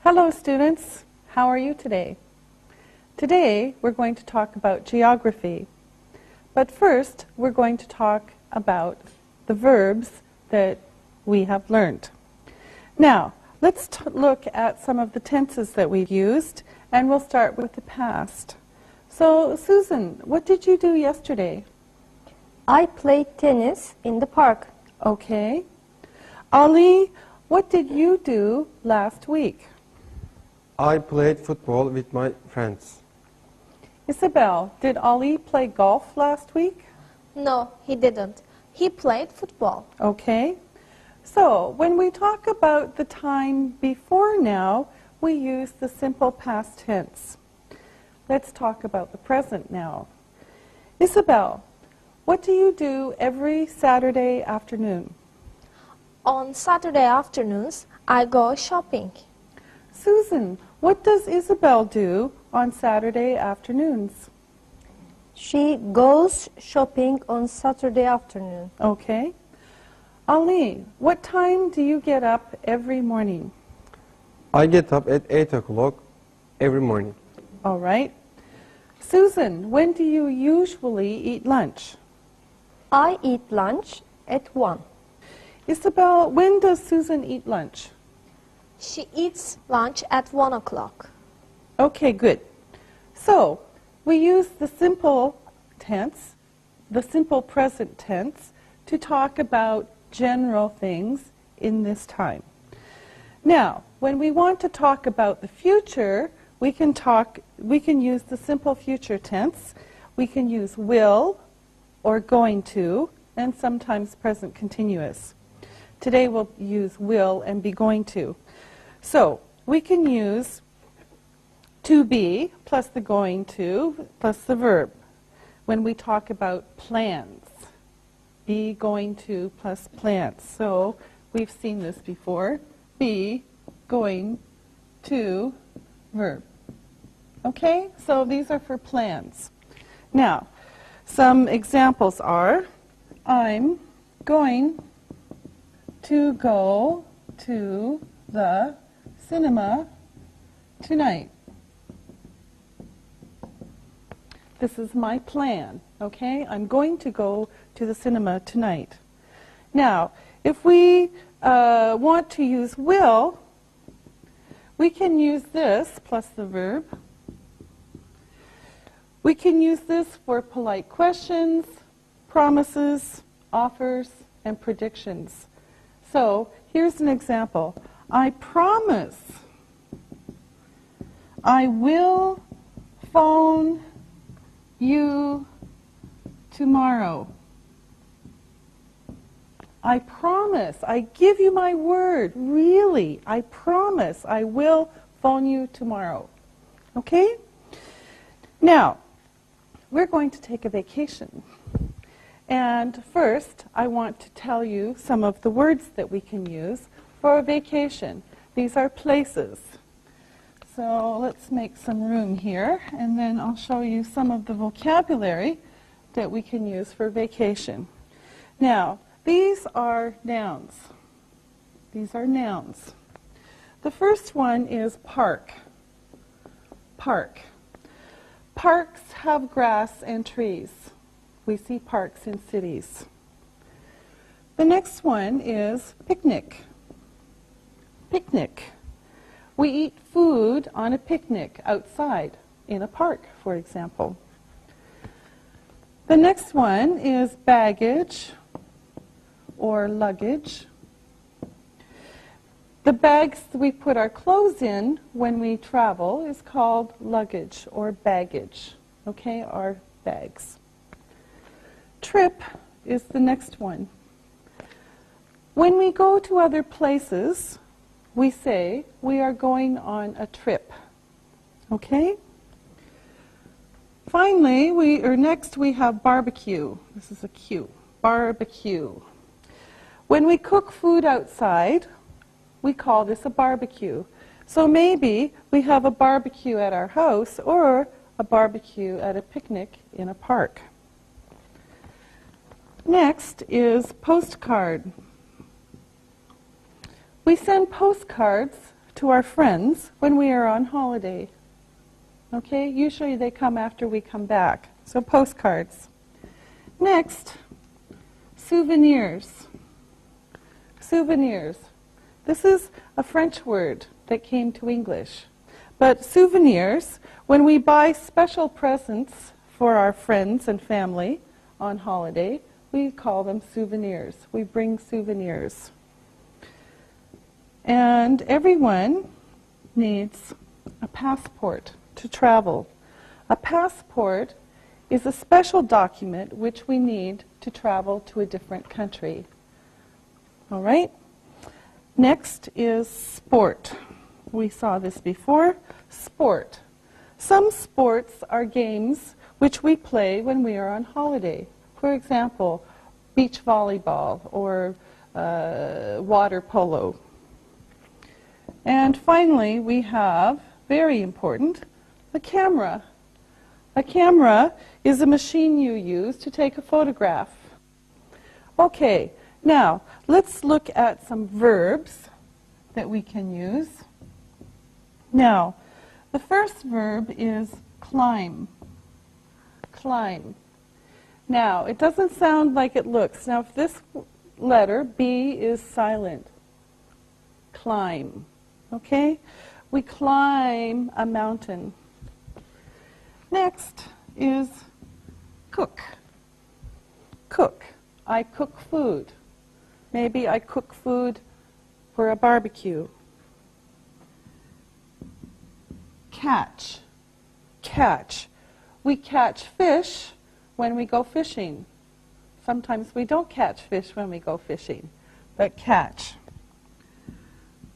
Hello students, how are you today? Today we're going to talk about geography. But first we're going to talk about the verbs that we have learned. Now, let's look at some of the tenses that we've used, and we'll start with the past. So, Susan, what did you do yesterday? I played tennis in the park. Okay. Ali, what did you do last week? I played football with my friends. Isabel, did Ali play golf last week? No, he didn't. He played football. Okay. So, when we talk about the time before now, we use the simple past tense. Let's talk about the present now. Isabel, what do you do every Saturday afternoon? On Saturday afternoons, I go shopping. Susan, what does Isabel do on Saturday afternoons? She goes shopping on Saturday afternoon. Okay. Ali, what time do you get up every morning? I get up at 8 o'clock every morning. All right. Susan, when do you usually eat lunch? I eat lunch at 1. Isabel, when does Susan eat lunch? She eats lunch at 1 o'clock. Okay, good. So, we use the simple tense, the simple present tense, to talk about general things in this time. Now, when we want to talk about the future, we can use the simple future tense. We can use will or going to, and sometimes present continuous. Today we'll use will and be going to. So, we can use to be plus the going to plus the verb when we talk about plans. Be, going to plus plans. So, we've seen this before. Be, going to, verb. Okay? So, these are for plans. Now, some examples are, I'm going to go to the cinema tonight. This is my plan, okay? I'm going to go to the cinema tonight. Now, if we want to use will, we can use this plus the verb. We can use this for polite questions, promises, offers, and predictions. So, here's an example. I promise I will phone you tomorrow. I promise, I give you my word, really, I promise I will phone you tomorrow. Okay? Now, we're going to take a vacation. And first, I want to tell you some of the words that we can use for a vacation. These are places. So let's make some room here, and then I'll show you some of the vocabulary that we can use for vacation. Now, these are nouns. These are nouns. The first one is park. Park. Parks have grass and trees. We see parks in cities. The next one is picnic. Picnic. We eat food on a picnic outside in a park, for example. The next one is baggage or luggage. The bags we put our clothes in when we travel is called luggage or baggage. Okay, our bags. Trip is the next one. When we go to other places, we say we are going on a trip. Okay? Finally, next we have barbecue. This is a Q. Barbecue. When we cook food outside, we call this a barbecue. So maybe we have a barbecue at our house or a barbecue at a picnic in a park. Next is postcard. We send postcards to our friends when we are on holiday. Okay, usually they come after we come back. So postcards. Next, souvenirs. Souvenirs. This is a French word that came to English. But souvenirs, when we buy special presents for our friends and family on holiday, we call them souvenirs. We bring souvenirs. And everyone needs a passport to travel. A passport is a special document which we need to travel to a different country. All right? Next is sport. We saw this before. Sport. Some sports are games which we play when we are on holiday. For example, beach volleyball or water polo. And finally, we have, very important, the camera. A camera is a machine you use to take a photograph. Okay, now let's look at some verbs that we can use. Now, the first verb is climb. Climb. Now, it doesn't sound like it looks. Now, if this letter, B, is silent, climb. Okay? We climb a mountain. Next is cook. Cook. I cook food. Maybe I cook food for a barbecue. Catch. Catch. We catch fish when we go fishing. Sometimes we don't catch fish when we go fishing, but catch.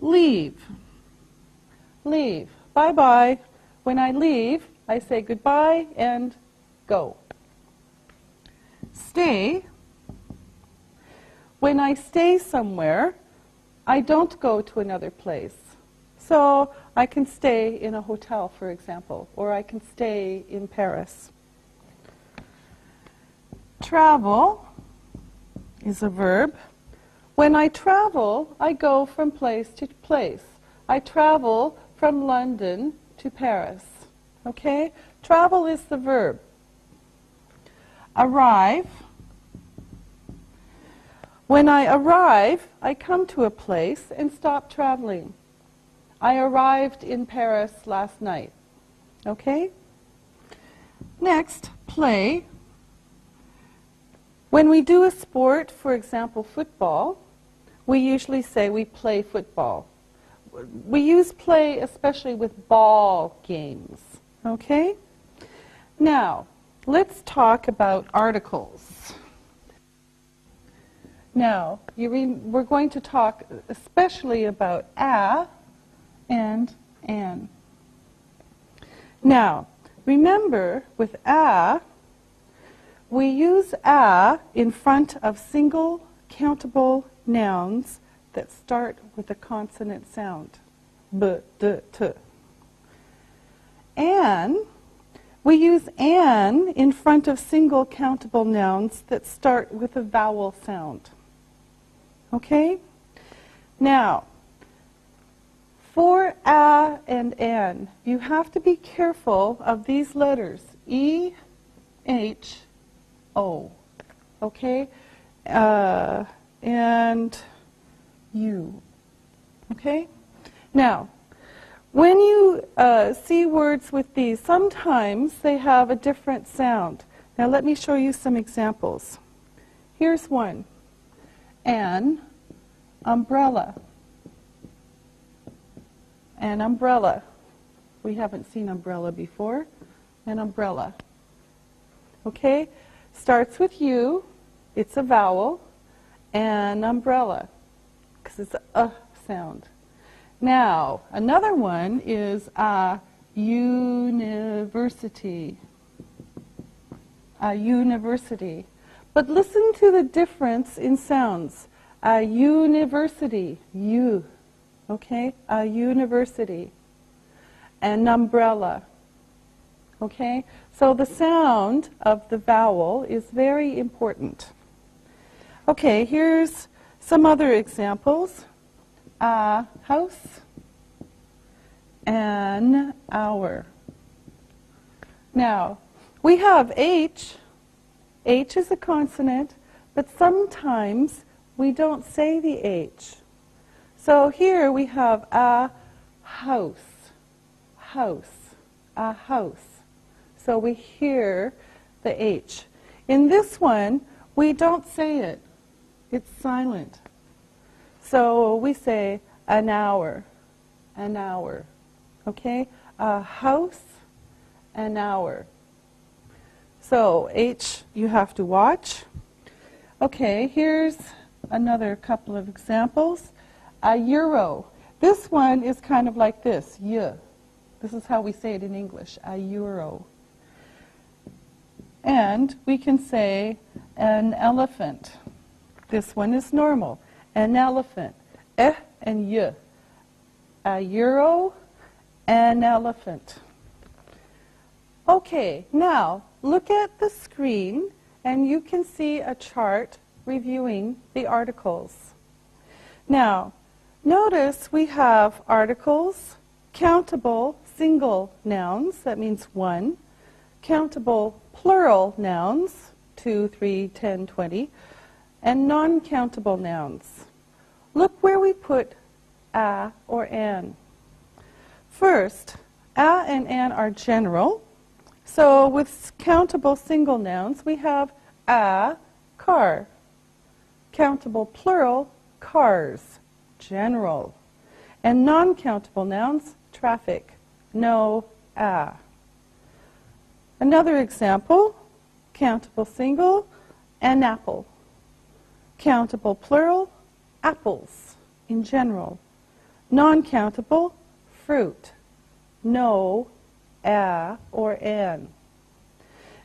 Leave. Leave. Bye-bye. When I leave, I say goodbye and go. Stay. When I stay somewhere, I don't go to another place. So I can stay in a hotel, for example, or I can stay in Paris. Travel is a verb. When I travel, I go from place to place. I travel from London to Paris. Okay? Travel is the verb. Arrive. When I arrive, I come to a place and stop traveling. I arrived in Paris last night. Okay? Next, play. When we do a sport, for example, football, we usually say we play football. We use play especially with ball games. Okay? Now, let's talk about articles. Now, we're going to talk especially about a and an. Now, remember with a, we use a in front of single countable nouns that start with a consonant sound. B, d, t. An, we use an in front of single countable nouns that start with a vowel sound. Okay? Now, for a and an, you have to be careful of these letters, E, H, O. Okay? And U. Okay? Now, when you see words with these, sometimes they have a different sound. Now let me show you some examples. Here's one. An umbrella. An umbrella. We haven't seen umbrella before. An umbrella. Okay? Starts with U. It's a vowel. An umbrella. Because it's a sound. Now, another one is a university. A university. But listen to the difference in sounds. A university, U. Okay? A university. An umbrella. Okay? So the sound of the vowel is very important. Okay, here's some other examples. A house, an hour. Now, we have H. H is a consonant, but sometimes we don't say the H. So here we have a house, house, a house. So we hear the H. In this one, we don't say it. It's silent. So we say an hour, an hour. Okay? A house, an hour. So H, you have to watch. Okay, here's another couple of examples. A euro. This one is kind of like this, y. This is how we say it in English, a euro. And we can say an elephant. This one is normal. An elephant. And y. A euro, an elephant. Okay, now look at the screen and you can see a chart reviewing the articles. Now, notice we have articles, countable single nouns, that means one, countable plural nouns, 2, 3, 10, 20, and non-countable nouns. Look where we put a or an. First, a and an are general. So with countable single nouns, we have a car. Countable plural, cars, general. And non-countable nouns, traffic, no a. Another example, countable single, an apple. Countable plural, apples, in general. Non-countable, fruit, no a or an.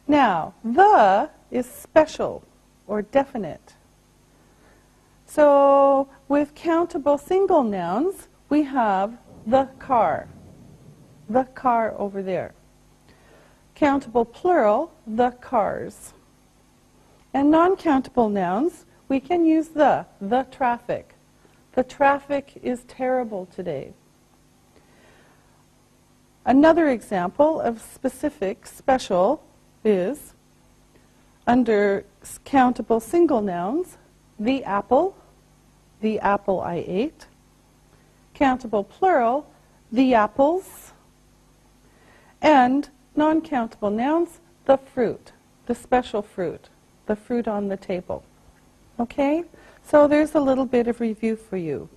Now, the is special or definite. So with countable single nouns, we have the car over there. Countable plural, the cars. And non-countable nouns, we can use the traffic. The traffic is terrible today. Another example of specific, special, is under countable single nouns, the apple I ate. Countable plural, the apples. And non-countable nouns, the fruit, the special fruit, the fruit on the table. Okay? So there's a little bit of review for you.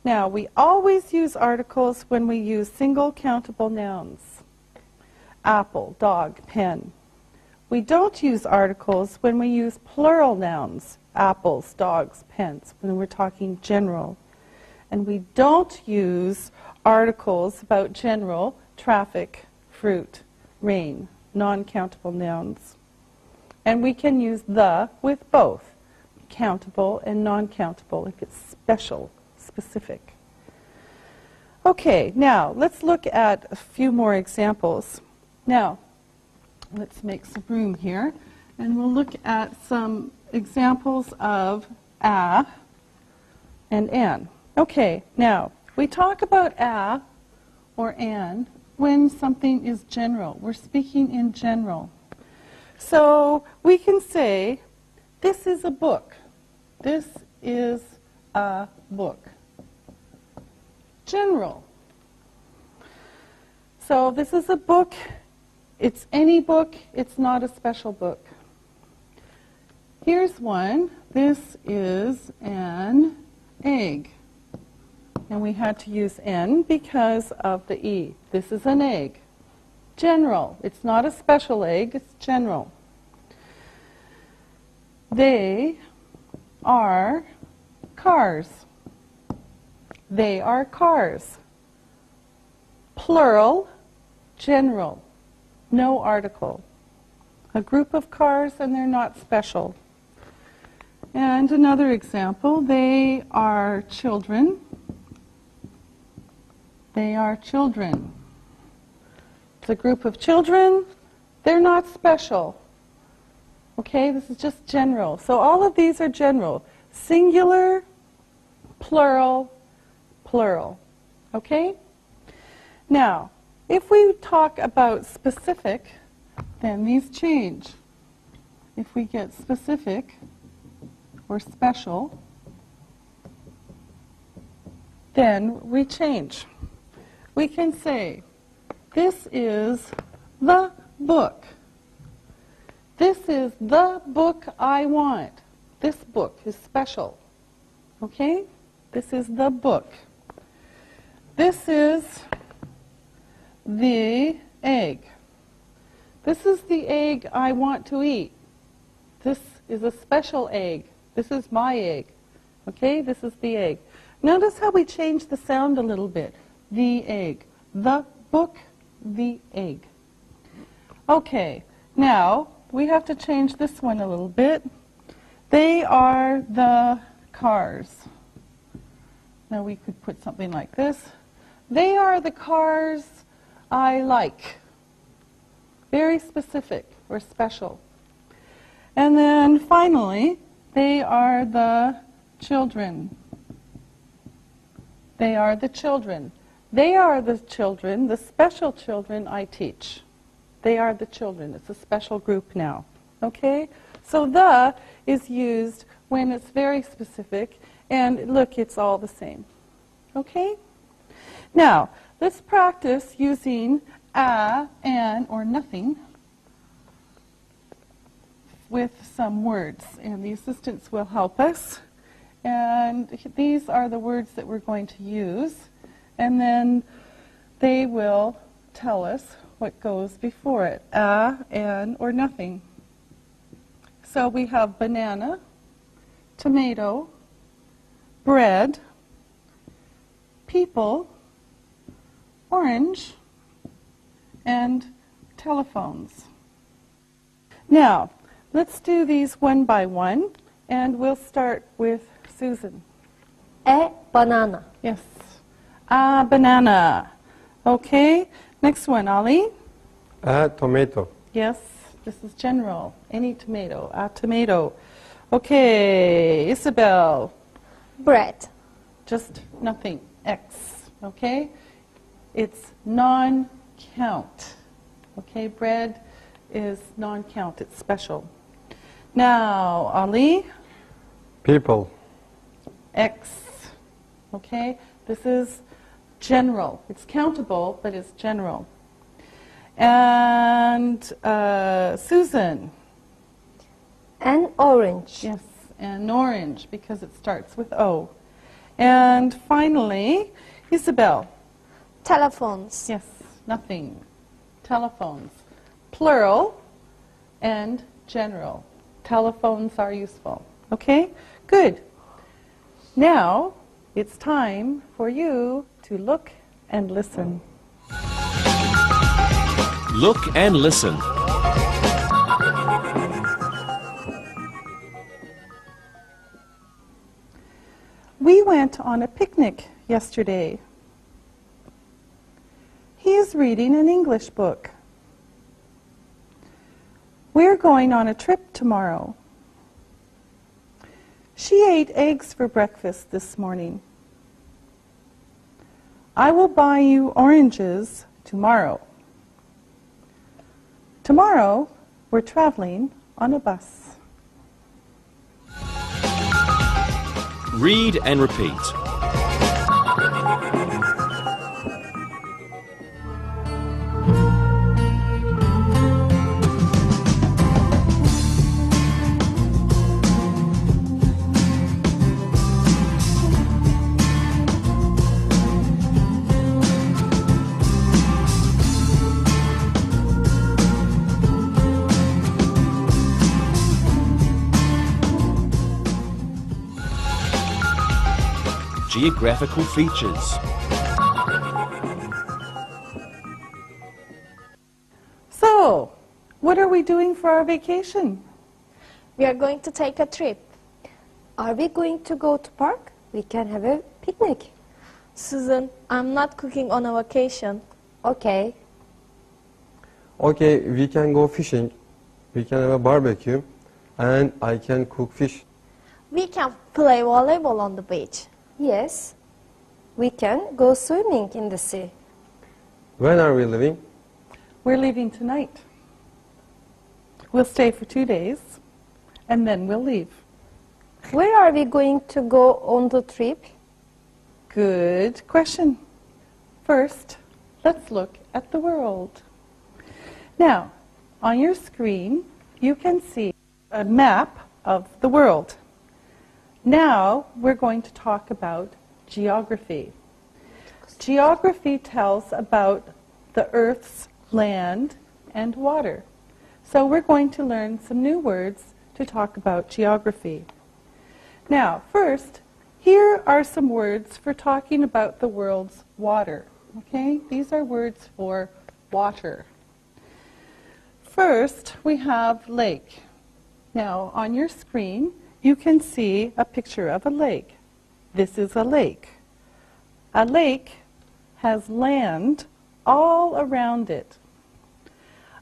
Now, we always use articles when we use single countable nouns. Apple, dog, pen. We don't use articles when we use plural nouns. Apples, dogs, pens, when we're talking general. And we don't use articles about general, traffic, fruit, rain, non-countable nouns. And we can use the with both, countable and non-countable if it's special. Specific. Okay, now let's look at a few more examples. Now, let's make some room here, and we'll look at some examples of a and an. Okay, now, we talk about a or an when something is general. We're speaking in general. So we can say, this is a book. This is a book. General. So this is a book. It's any book. It's not a special book. Here's one. This is an egg. And we had to use N because of the E. This is an egg. General. It's not a special egg. It's general. They are cars. They are cars. Plural, general, no article. A group of cars and they're not special. And another example, they are children. They are children. It's a group of children. They're not special. Okay, this is just general. So all of these are general. Singular, plural, plural. Okay? Now, if we talk about specific, then these change. If we get specific or special, then we change. We can say, this is the book. This is the book I want. This book is special. Okay? This is the book. This is the egg. This is the egg I want to eat. This is a special egg. This is my egg. Okay? This is the egg. Notice how we change the sound a little bit. The egg. The book, the egg. Okay. Now, we have to change this one a little bit. They are the cars. Now we could put something like this. They are the cars I like. Very specific or special. And then finally, they are the children. They are the children. They are the children, the special children I teach. They are the children. It's a special group now. Okay? So the is used when it's very specific, and look, it's all the same. Okay? Now, let's practice using a, an, or nothing with some words, and the assistants will help us. And these are the words that we're going to use, and then they will tell us what goes before it, a, an, or nothing. So we have banana, tomato, bread, people, orange, and telephones. Now, let's do these one by one, and we'll start with Susan. A banana. Yes. A banana. Okay. Next one, Ali. A tomato. Yes. This is general. Any tomato. A tomato. Okay. Isabel. Bread. Just nothing. X. Okay. It's non-count. Okay. Bread is non-count. It's special. Now, Ali. People. X. Okay? This is general. It's countable, but it's general. And Susan. An orange. Yes, and orange, because it starts with O. And finally, Isabel. Telephones. Yes, nothing. Telephones. Plural and general. Telephones are useful. Okay? Good. Now, it's time for you to look and listen. Look and listen. We went on a picnic yesterday. He is reading an English book. We're going on a trip tomorrow. She ate eggs for breakfast this morning. I will buy you oranges tomorrow. Tomorrow, we're traveling on a bus. Read and repeat. Geographical features. So, what are we doing for our vacation? We are going to take a trip. Are we going to go to park? We can have a picnic. Susan, I'm not cooking on a vacation. Okay. Okay, we can go fishing. We can have a barbecue. And I can cook fish. We can play volleyball on the beach. Yes. We can go swimming in the sea. When are we leaving? We're leaving tonight. We'll stay for 2 days, and then we'll leave. Where are we going to go on the trip? Good question. First, let's look at the world. Now, on your screen, you can see a map of the world. Now, we're going to talk about geography. Geography tells about the Earth's land and water. So we're going to learn some new words to talk about geography. Now, first, here are some words for talking about the world's water. Okay? These are words for water. First, we have lake. Now, on your screen, you can see a picture of a lake. This is a lake. A lake has land all around it.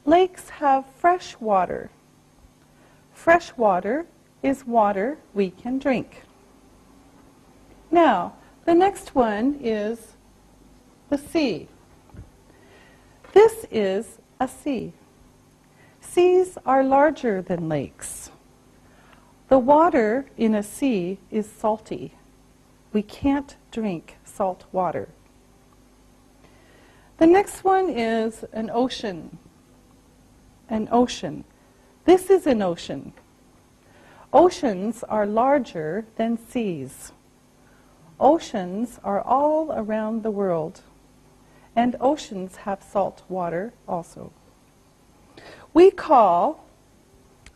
Lakes have fresh water. Fresh water is water we can drink. Now, the next one is the sea. This is a sea. Seas are larger than lakes. The water in a sea is salty. We can't drink salt water. The next one is an ocean. An ocean. This is an ocean. Oceans are larger than seas. Oceans are all around the world, and oceans have salt water also. We call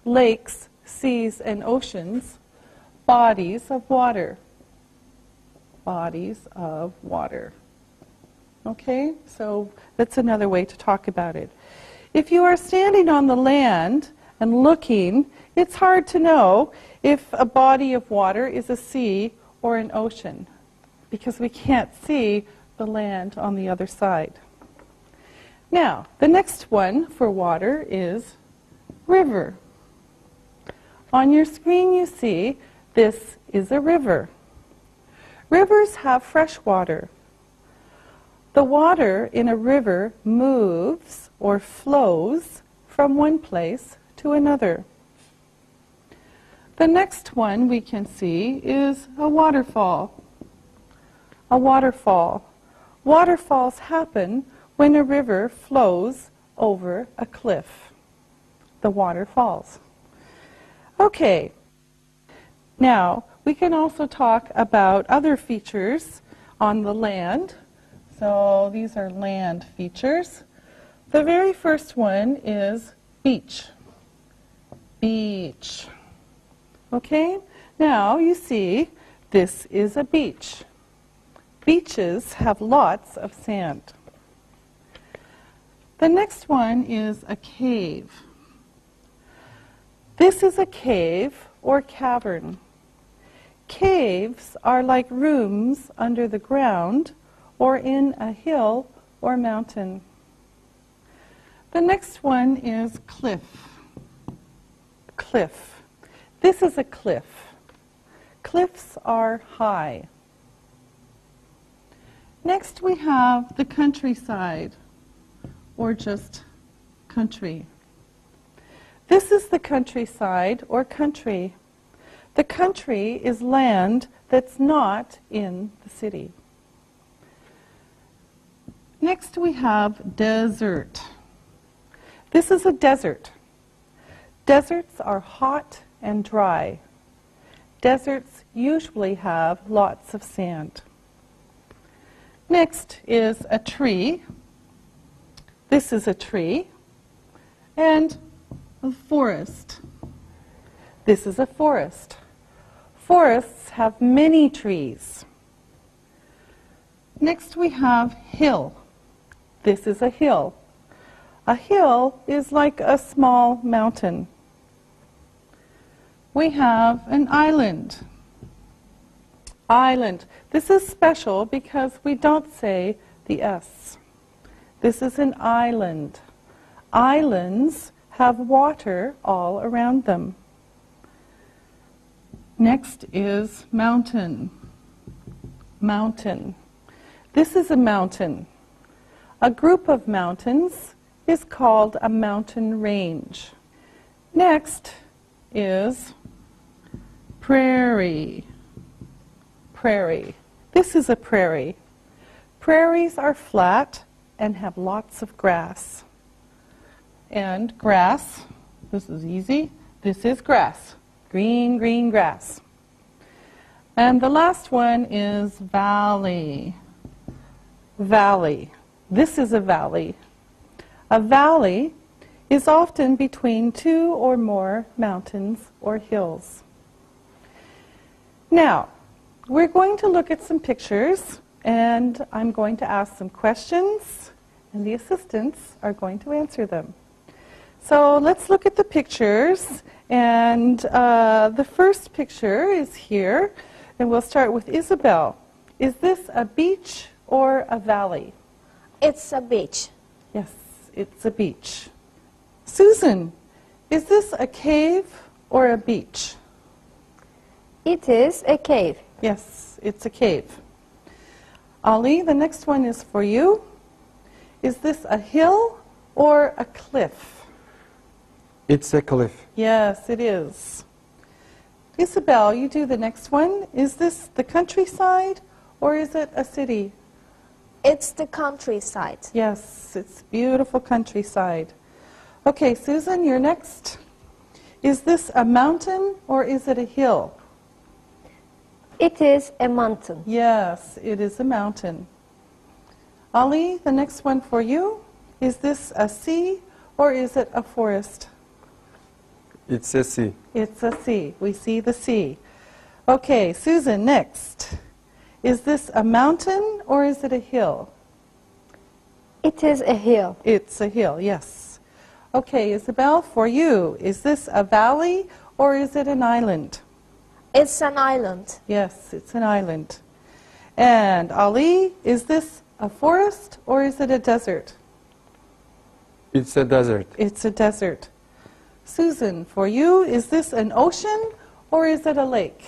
lakes, seas, and oceans bodies of water. Bodies of water. Okay, so that's another way to talk about it. If you are standing on the land and looking, it's hard to know if a body of water is a sea or an ocean, because we can't see the land on the other side. Now, the next one for water is river. On your screen you see this is a river. Rivers have fresh water. The water in a river moves or flows from one place to another. The next one we can see is a waterfall. A waterfall. Waterfalls happen when a river flows over a cliff. The water falls. Okay. Now, we can also talk about other features on the land. So these are land features. The very first one is beach. Beach. Okay? Now you see this is a beach. Beaches have lots of sand. The next one is a cave. This is a cave or cavern. Caves are like rooms under the ground or in a hill or mountain. The next one is cliff. Cliff. This is a cliff. Cliffs are high. Next we have the countryside, or just country. This is the countryside or country. The country is land that's not in the city. Next we have desert. This is a desert. Deserts are hot and dry. Deserts usually have lots of sand. Next is a tree. This is a tree. And a forest. This is a forest. Forests have many trees. Next we have hill. This is a hill. A hill is like a small mountain. We have an island. Island. This is special because we don't say the S. This is an island. Islands have water all around them. Next is mountain. Mountain. This is a mountain. A group of mountains is called a mountain range. Next is prairie. Prairie. This is a prairie. Prairies are flat and have lots of grass. And grass, this is easy, this is grass. Green, green grass. And the last one is valley. Valley. This is a valley. A valley is often between two or more mountains or hills. Now, we're going to look at some pictures, and I'm going to ask some questions, and the assistants are going to answer them. So let's look at the pictures, and the first picture is here, and we'll start with Isabel. Is this a beach or a valley? It's a beach. Yes, it's a beach. Susan, is this a cave or a beach? It is a cave. Yes, it's a cave. Ali, the next one is for you. Is this a hill or a cliff? It's a cliff. Yes, it is. Isabel, you do the next one. Is this the countryside or is it a city? It's the countryside. Yes, it's beautiful countryside. Okay, Susan, you're next. Is this a mountain or is it a hill? It is a mountain. Yes, it is a mountain. Ali, the next one for you. Is this a sea or is it a forest? It's a sea. It's a sea. We see the sea. Okay, Susan, next. Is this a mountain or is it a hill? It is a hill. It's a hill, yes. Okay, Isabel, for you, is this a valley or is it an island? It's an island. Yes, it's an island. And Ali, is this a forest or is it a desert? It's a desert. It's a desert. Susan, for you, is this an ocean or is it a lake?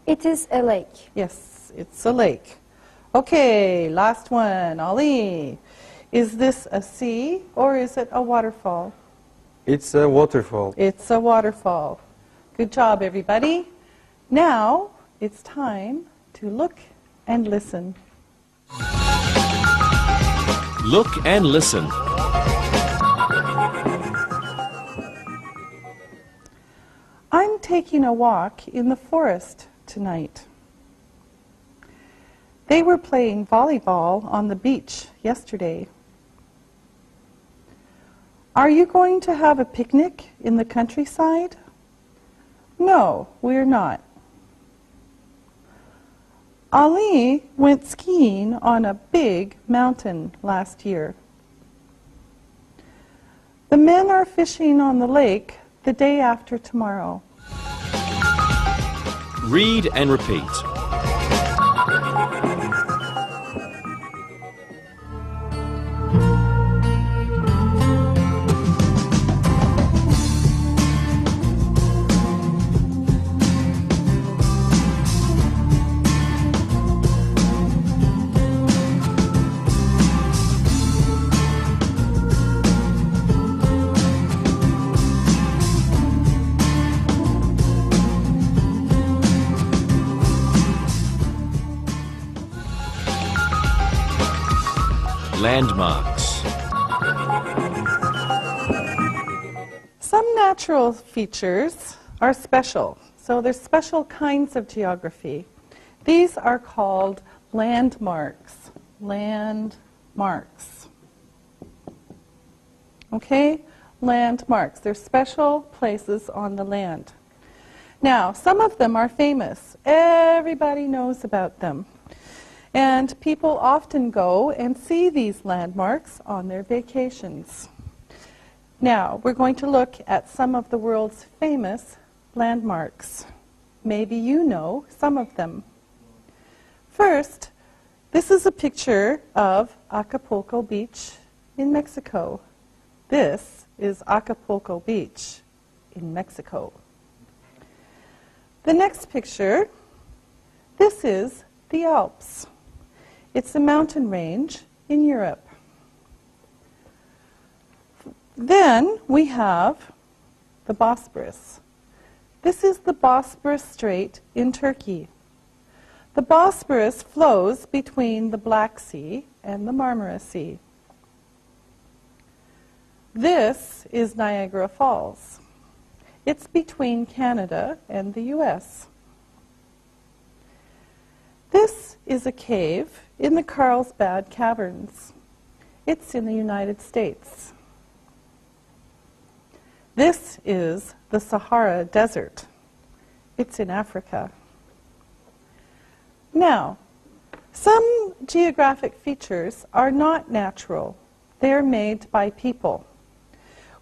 It is a lake. Yes, it's a lake. Okay, last one. Ali, is this a sea or is it a waterfall? It's a waterfall. It's a waterfall. Good job, everybody. Now it's time to look and listen. Look and listen. I'm taking a walk in the forest tonight. They were playing volleyball on the beach yesterday. Are you going to have a picnic in the countryside? No, we're not. Ali went skiing on a big mountain last year. The men are fishing on the lake the day after tomorrow. Read and repeat. Landmarks. Some natural features are special, so there's special kinds of geography. These are called landmarks. Landmarks. Okay? Landmarks. They're special places on the land. Now, some of them are famous. Everybody knows about them. And people often go and see these landmarks on their vacations. Now, we're going to look at some of the world's famous landmarks. Maybe you know some of them. First, this is a picture of Acapulco Beach in Mexico. This is Acapulco Beach in Mexico. The next picture, this is the Alps. It's a mountain range in Europe. Then we have the Bosporus. This is the Bosporus Strait in Turkey. The Bosporus flows between the Black Sea and the Marmara Sea. This is Niagara Falls. It's between Canada and the US. This is a cave in the Carlsbad Caverns. It's in the United States. This is the Sahara Desert. It's in Africa. Now, some geographic features are not natural. They're made by people.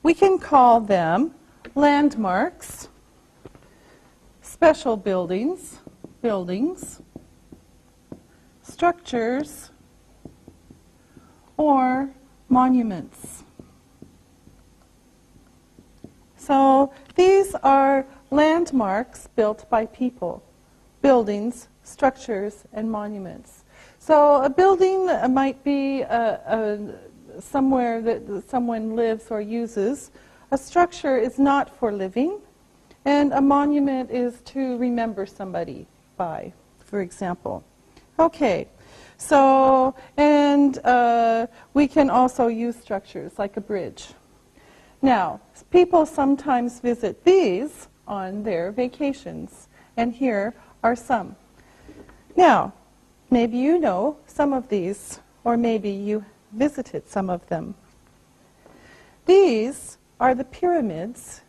We can call them landmarks, special buildings, structures, or monuments. So these are landmarks built by people, buildings, structures, and monuments. So a building might be somewhere that someone lives or uses. A structure is not for living, and a monument is to remember somebody by, for example. Okay, so, and we can also use structures like a bridge. Now, people sometimes visit these on their vacations, and here are some. Now, maybe you know some of these, or maybe you visited some of them. These are the pyramids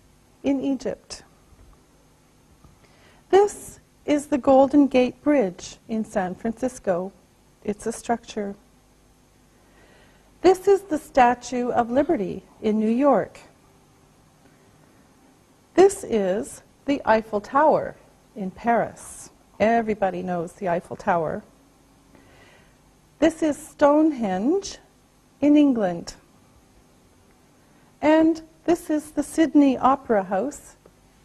in Egypt. This is the Golden Gate Bridge in San Francisco. It's a structure. This is the Statue of Liberty in New York. This is the Eiffel Tower in Paris. Everybody knows the Eiffel Tower. This is Stonehenge in England. And this is the Sydney Opera House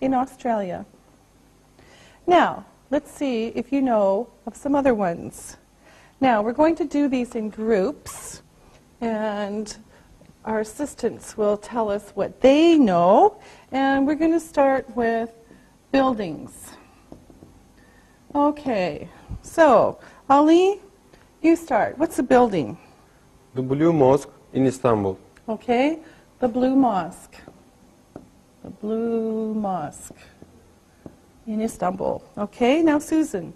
in Australia. Now, let's see if you know of some other ones. Now, we're going to do these in groups, and our assistants will tell us what they know, and we're going to start with buildings. Okay, so, Ali, you start. What's a building? The Blue Mosque in Istanbul. Okay, the Blue Mosque. The Blue Mosque in Istanbul. Okay, now Susan.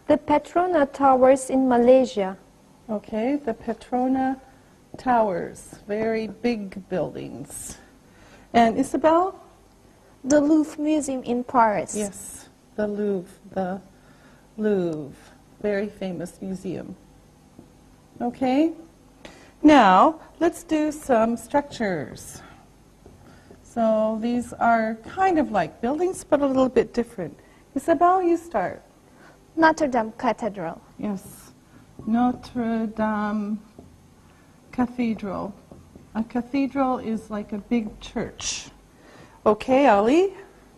The Petrona Towers in Malaysia. Okay, the Petrona Towers, very big buildings. And Isabel? The Louvre Museum in Paris. Yes, the Louvre, very famous museum. Okay, now let's do some structures. So these are kind of like buildings, but a little bit different. Isabel, you start. Notre Dame Cathedral. Yes, Notre Dame Cathedral. A cathedral is like a big church. Okay, Ali?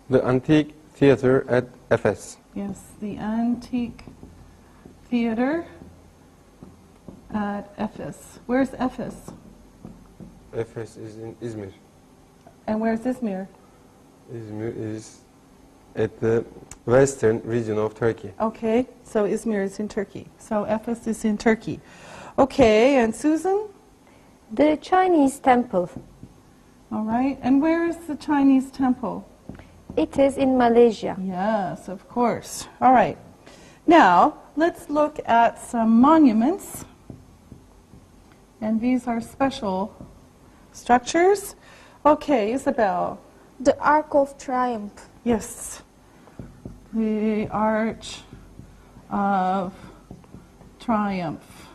The Antique Theater at Efes. Yes, the Antique Theater at Efes. Where's Efes? Efes is in Izmir. And where's Izmir? Izmir is at the western region of Turkey. Okay, so Izmir is in Turkey. So Efes is in Turkey. Okay, and Susan? The Chinese Temple. All right, and where is the Chinese temple? It is in Malaysia. Yes, of course. All right. Now, let's look at some monuments. And these are special structures. Okay, Isabel. The Arc of Triumph. Yes. The Arch of Triumph.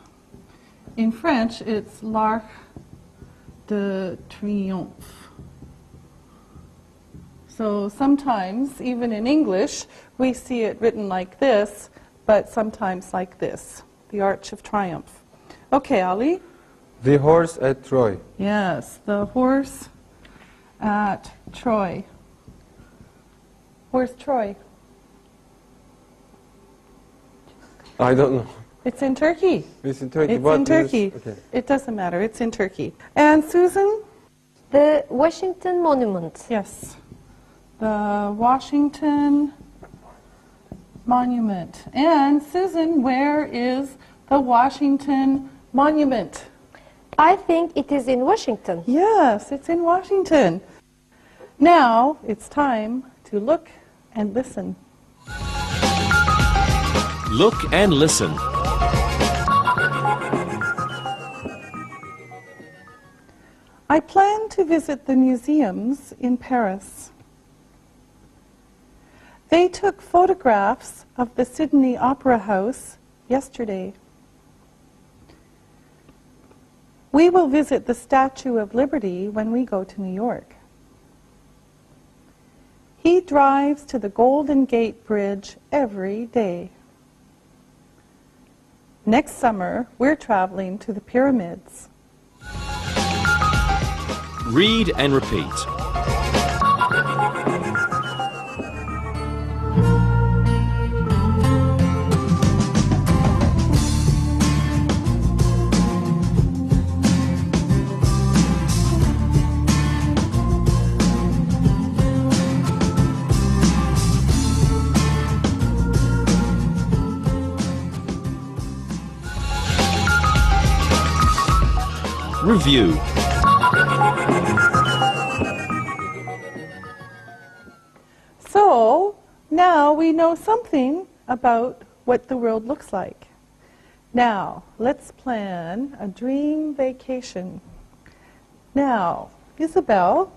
In French, it's l'Arc de Triomphe. So sometimes, even in English, we see it written like this, but sometimes like this, the Arch of Triumph. Okay, Ali? The Horse at Troy. Yes, the horse at Troy. Where's Troy? I don't know. It's in Turkey. It's in Turkey. It's but in Turkey. Okay. It doesn't matter. It's in Turkey. And Susan? The Washington Monument. Yes. The Washington Monument. And Susan, where is the Washington Monument? I think it is in Washington. Yes, it's in Washington. Now it's time to look and listen. Look and listen. I plan to visit the museums in Paris. They took photographs of the Sydney Opera House yesterday. We will visit the Statue of Liberty when we go to New York. He drives to the Golden Gate Bridge every day. Next summer, we're traveling to the pyramids. Read and repeat. Review. So, now we know something about what the world looks like. Now, let's plan a dream vacation. Now, Isabel,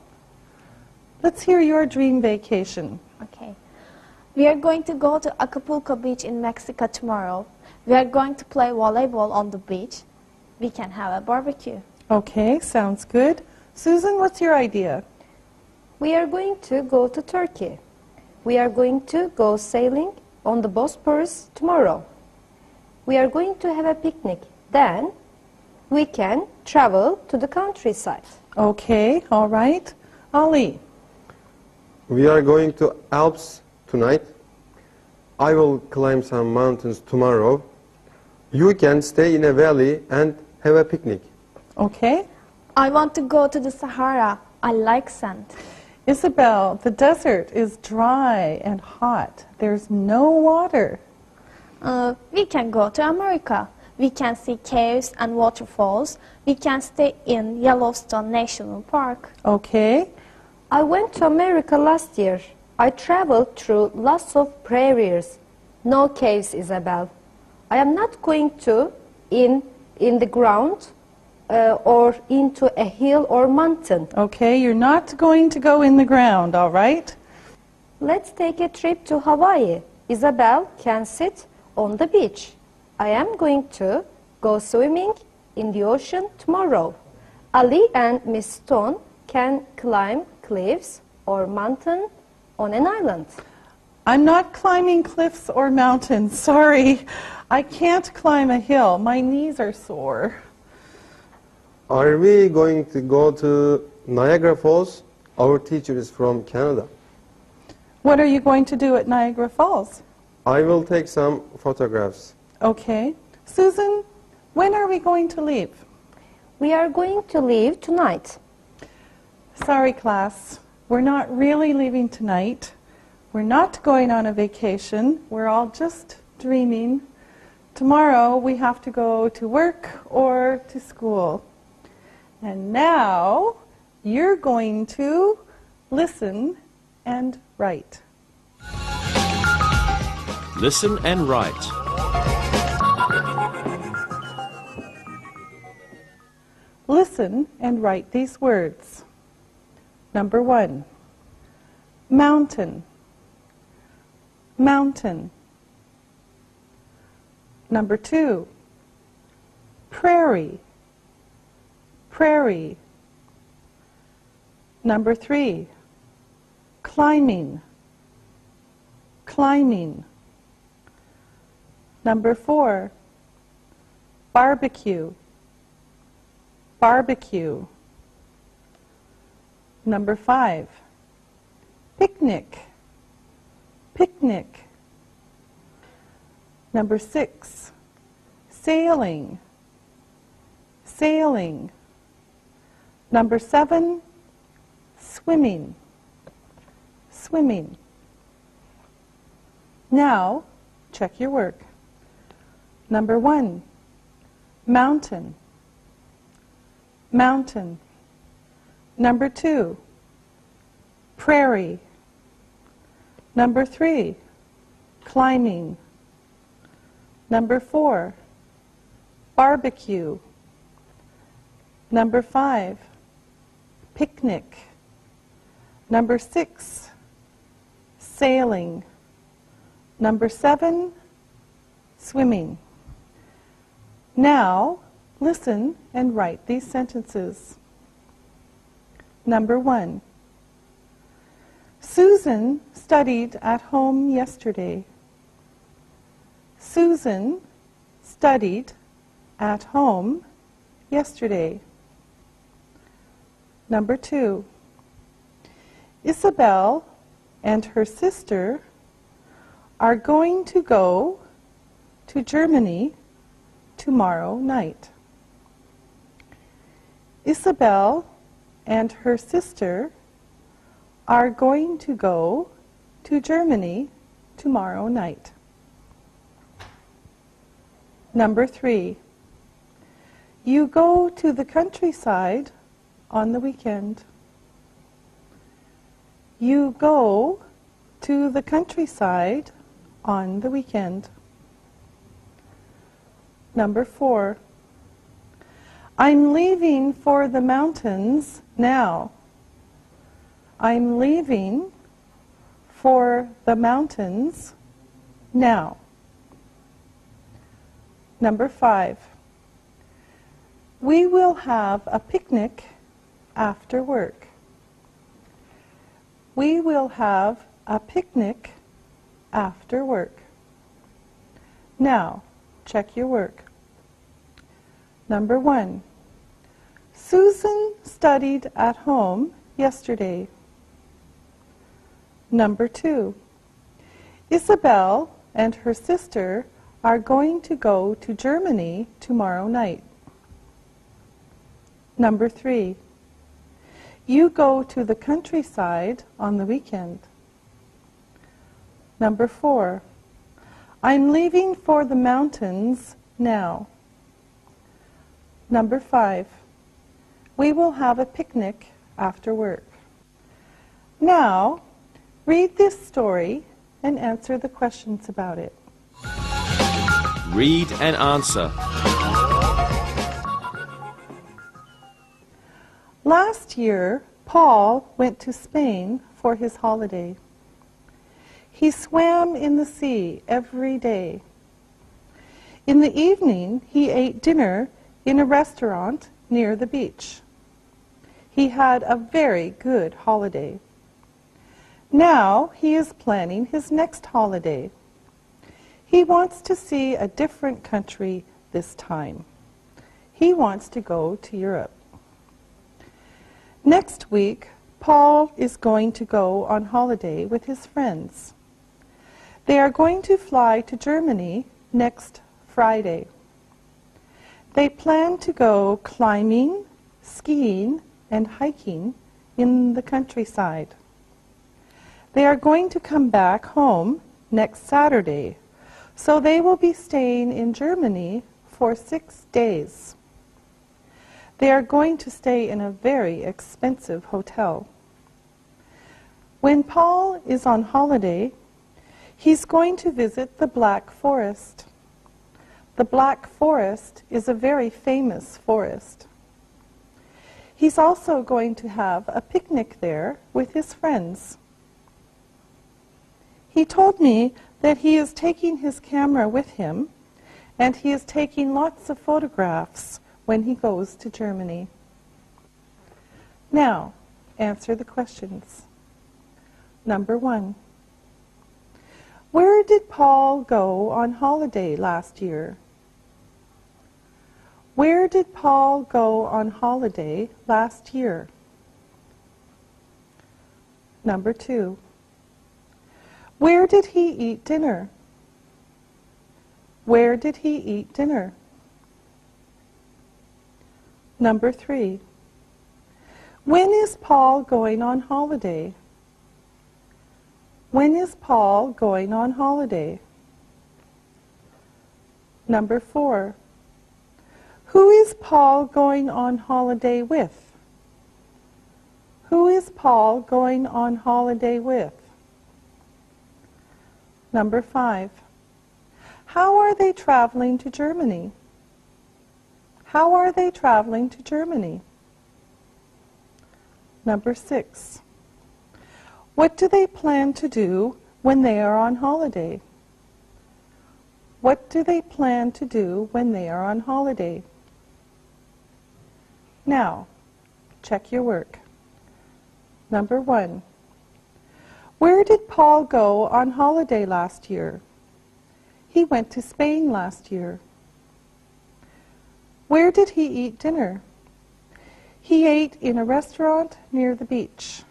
let's hear your dream vacation. Okay. We are going to go to Acapulco Beach in Mexico tomorrow. We are going to play volleyball on the beach. We can have a barbecue. Okay, sounds good. Susan, what's your idea? We are going to go to Turkey. We are going to go sailing on the Bosphorus tomorrow. We are going to have a picnic. Then we can travel to the countryside. Okay, all right. Ali? We are going to Alps tonight. I will climb some mountains tomorrow. You can stay in a valley and have a picnic. Okay. I want to go to the Sahara. I like sand. Isabel, the desert is dry and hot. There's no water. We can go to America. We can see caves and waterfalls. We can stay in Yellowstone National Park. Okay. I went to America last year. I traveled through lots of prairies. No caves, Isabel. I am not going to in the ground or into a hill or mountain. Okay, you're not going to go in the ground, all right? Let's take a trip to Hawaii. Isabel can sit on the beach. I am going to go swimming in the ocean tomorrow. Ali and Miss Stone can climb cliffs or mountain on an island. I'm not climbing cliffs or mountains. Sorry, I can't climb a hill. My knees are sore. Are we going to go to Niagara Falls? Our teacher is from Canada. What are you going to do at Niagara Falls? I will take some photographs. Okay. Susan, when are we going to leave? We are going to leave tonight. Sorry, class. We're not really leaving tonight. We're not going on a vacation. We're all just dreaming. Tomorrow we have to go to work or to school. And now you're going to listen and write. Listen and write. Listen and write these words. Number 1, mountain, mountain. Number 2, prairie, prairie. Number 3, climbing, climbing. Number 4, barbecue, barbecue. Number 5, picnic, picnic. Number 6, sailing, sailing. Number 7, swimming, swimming. Now, check your work. Number 1, mountain, mountain. Number 2, prairie. Number 3, climbing. Number 4, barbecue. Number 5, picnic. Number 6, sailing. Number 7, swimming. Now, listen and write these sentences. Number 1, Susan studied at home yesterday. Susan studied at home yesterday. Number 2, Isabel and her sister are going to go to Germany tomorrow night. Isabel and her sister are going to go to Germany tomorrow night. Number 3, you go to the countryside on the weekend. You go to the countryside on the weekend. Number 4, I'm leaving for the mountains now. I'm leaving for the mountains now. Number 5, we will have a picnic after work. We will have a picnic after work. Now, check your work. Number 1, Susan studied at home yesterday. Number 2, Isabel and her sister are going to go to Germany tomorrow night. Number 3, you go to the countryside on the weekend. Number 4, I'm leaving for the mountains now. Number 5, we will have a picnic after work. Now, read this story and answer the questions about it. Read and answer. Last year, Paul went to Spain for his holiday. He swam in the sea every day. In the evening, he ate dinner in a restaurant near the beach. He had a very good holiday. Now he is planning his next holiday. He wants to see a different country this time. He wants to go to Europe. Next week, Paul is going to go on holiday with his friends. They are going to fly to Germany next Friday. They plan to go climbing, skiing, and hiking in the countryside. They are going to come back home next Saturday, so they will be staying in Germany for 6 days. They are going to stay in a very expensive hotel. When Paul is on holiday, he's going to visit the Black Forest. The Black Forest is a very famous forest. He's also going to have a picnic there with his friends. He told me that he is taking his camera with him, and he is taking lots of photographs when he goes to Germany. Now, answer the questions. Number 1, where did Paul go on holiday last year? Where did Paul go on holiday last year? Number 2, where did he eat dinner? Where did he eat dinner? Number 3. When is Paul going on holiday? When is Paul going on holiday? Number 4. Who is Paul going on holiday with? Who is Paul going on holiday with? Number 5. How are they traveling to Germany? How are they traveling to Germany? Number 6. What do they plan to do when they are on holiday? What do they plan to do when they are on holiday? Now, check your work. Number 1. Where did Paul go on holiday last year? He went to Spain last year. Where did he eat dinner? He ate in a restaurant near the beach.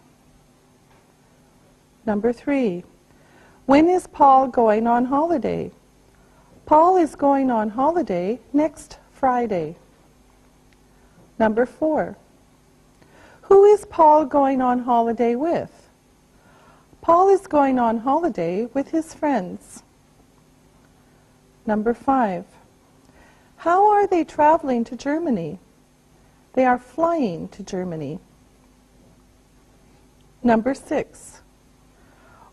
Number 3. When is Paul going on holiday? Paul is going on holiday next Friday. Number 4. Who is Paul going on holiday with? Paul is going on holiday with his friends. Number 5. How are they traveling to Germany? They are flying to Germany. Number 6.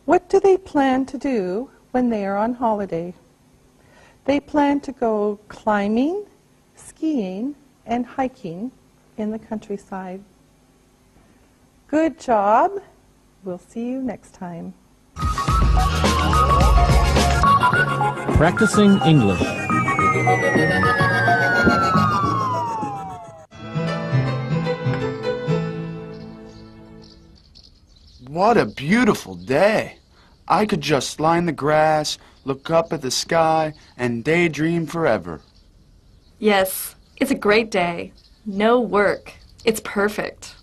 What do they plan to do when they are on holiday? They plan to go climbing, skiing, and hiking in the countryside. Good job. We'll see you next time. Practicing English. What a beautiful day. I could just lie in the grass, look up at the sky, and daydream forever. Yes, it's a great day. No work. It's perfect.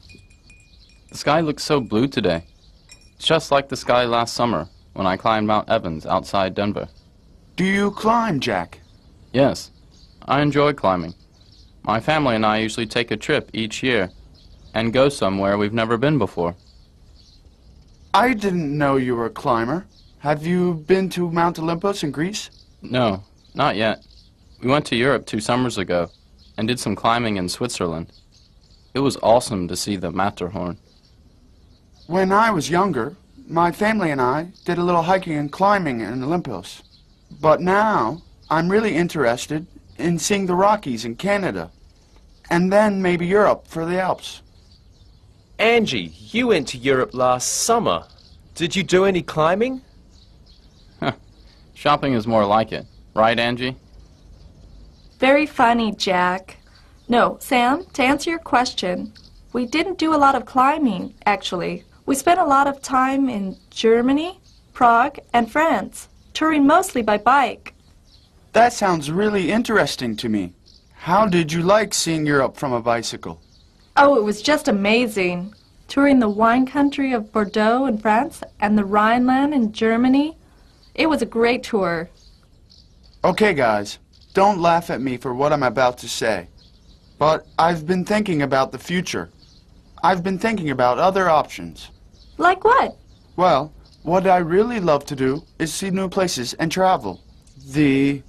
The sky looks so blue today. It's just like the sky last summer when I climbed Mount Evans outside Denver. Do you climb, Jack? Yes, I enjoy climbing. My family and I usually take a trip each year and go somewhere we've never been before. I didn't know you were a climber. Have you been to Mount Olympus in Greece? No, not yet. We went to Europe 2 summers ago and did some climbing in Switzerland. It was awesome to see the Matterhorn. When I was younger, my family and I did a little hiking and climbing in Olympus. But now, I'm really interested in seeing the Rockies in Canada, and then maybe Europe for the Alps. Angie, you went to Europe last summer. Did you do any climbing? Shopping is more like it, right, Angie? Very funny, Jack. No, Sam, to answer your question, we didn't do a lot of climbing, actually. We spent a lot of time in Germany, Prague, and France, touring mostly by bike. That sounds really interesting to me. How did you like seeing Europe from a bicycle? Oh, it was just amazing. Touring the wine country of Bordeaux in France and the Rhineland in Germany. It was a great tour. Okay, guys, don't laugh at me for what I'm about to say. But I've been thinking about the future. I've been thinking about other options. Like what? Well, what I really love to do is see new places and travel. The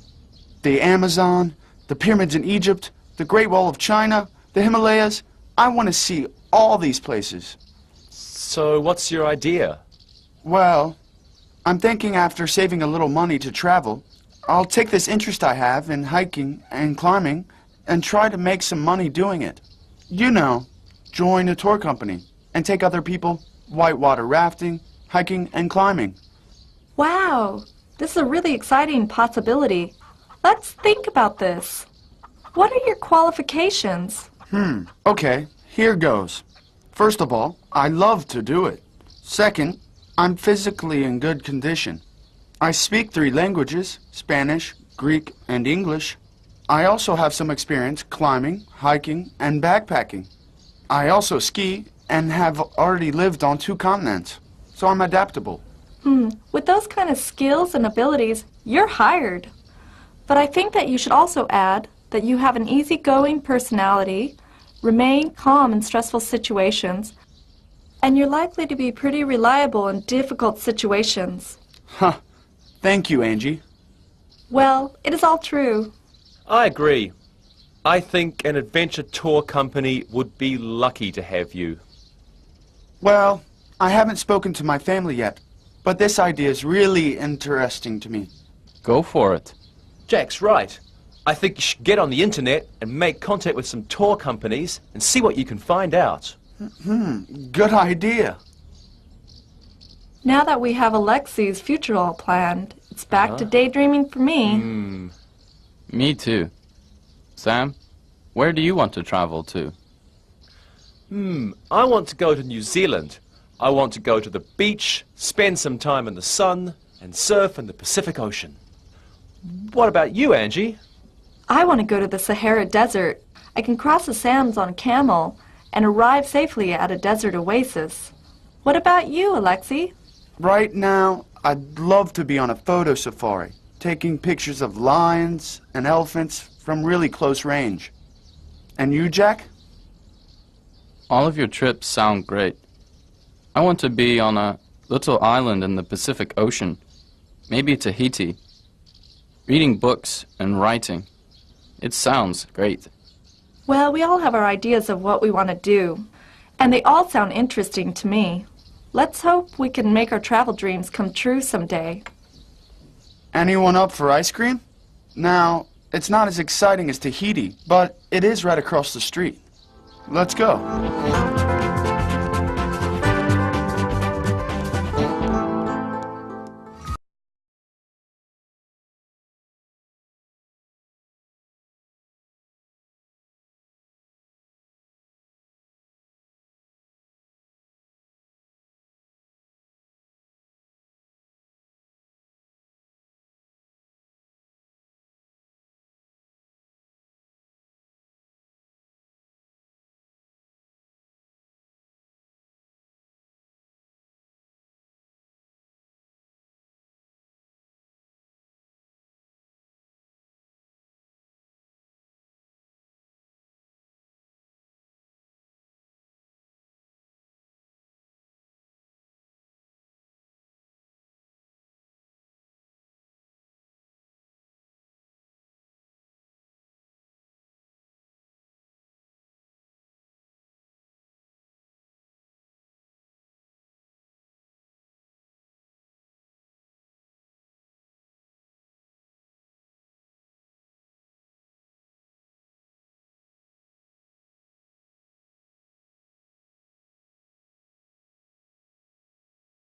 Amazon, the pyramids in Egypt, the Great Wall of China, the Himalayas. I want to see all these places. So what's your idea? Well, I'm thinking after saving a little money to travel, I'll take this interest I have in hiking and climbing and try to make some money doing it. You know, join a tour company and take other people whitewater rafting, hiking, and climbing. Wow, this is a really exciting possibility. Let's think about this. What are your qualifications? Okay, here goes. First of all, I love to do it. Second, I'm physically in good condition. I speak 3 languages, Spanish, Greek, and English. I also have some experience climbing, hiking, and backpacking. I also ski and have already lived on 2 continents, so I'm adaptable. With those kind of skills and abilities, you're hired. But I think that you should also add that you have an easygoing personality, Remain calm in stressful situations, and you're likely to be pretty reliable in difficult situations. Huh. Thank you, Angie. Well, it is all true. I agree. I think an adventure tour company would be lucky to have you. Well, I haven't spoken to my family yet, but this idea is really interesting to me. Go for it. Jack's right. I think you should get on the internet and make contact with some tour companies and see what you can find out. Good idea. Now that we have Alexi's future all planned, it's back to daydreaming for me. Me too. Sam, where do you want to travel to? I want to go to New Zealand. I want to go to the beach, spend some time in the sun, and surf in the Pacific Ocean. What about you, Angie? I want to go to the Sahara Desert. I can cross the sands on a camel and arrive safely at a desert oasis. What about you, Alexi? Right now, I'd love to be on a photo safari, taking pictures of lions and elephants from really close range. And you, Jack? All of your trips sound great. I want to be on a little island in the Pacific Ocean, maybe Tahiti, reading books and writing. It sounds great. Well, we all have our ideas of what we want to do, and they all sound interesting to me. Let's hope we can make our travel dreams come true someday. Anyone up for ice cream? Now, it's not as exciting as Tahiti, but it is right across the street. Let's go.